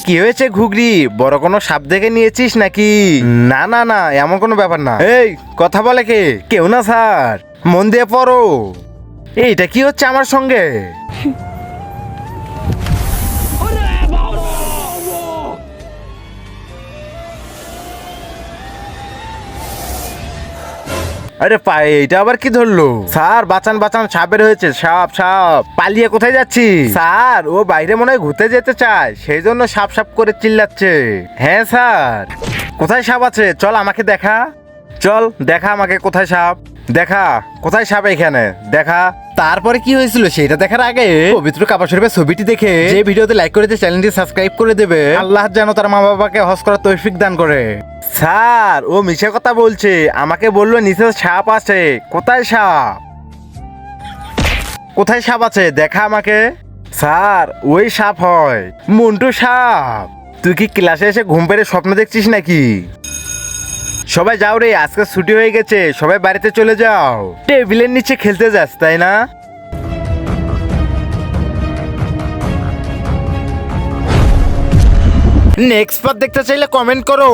কি হয়েছে ঘুগরি, বড় কোনো সাপ দেখে নিয়েছিস নাকি? না না না, এমন কোনো ব্যাপার না। এই কথা বলে কে? কেউ না স্যার, মন দিয়ে পড়ো। এইটা কি হচ্ছে আমার সঙ্গে? আরে পায়ে এটা আবার কি ধরলো? স্যার বাঁচান বাঁচান, সাপের হয়েছে, সাপ সাপ। পালিয়ে কোথায় যাচ্ছি? স্যার ও বাইরে মনে হয় ঘুরতে যেতে চায়, সেই জন্য সাপ সাপ করে চিল্লাচ্ছে। হ্যাঁ স্যার। কোথায় সাপ আছে? চল আমাকে দেখা। চল দেখা আমাকে কোথায় সাপ। দেখা কোথায় সাপ, এখানে দেখা। তারপরে কি হয়েছিল সেটা দেখার আগে পবিত্র কাবা শরীফের ছবিটি দেখে যে ভিডিওতে লাইক করে দিয়ে চ্যানেলটি সাবস্ক্রাইব করে দেবে। আল্লাহ যেন তার মা বাবাকে হজ করার তৌফিক দান করে। স্যার ও মিছে কথা বলছে, আমাকে বললো নিচে সাপ আছে। কোথায় সাপ? কোথায় সাপ আছে দেখা আমাকে। স্যার ওই সাপ হয়, মন্টু সাপ। তুই কি ক্লাসে এসে ঘুম পেড়ে স্বপ্ন দেখছিস নাকি? সবাই যাও রে, আজকে ছুটি হয়ে গেছে, সবাই বাড়িতে চলে যাও। টেবিলের নিচে খেলতে যাস তাই না? নেক্সট পার্ট দেখতে চাইলে কমেন্ট করো।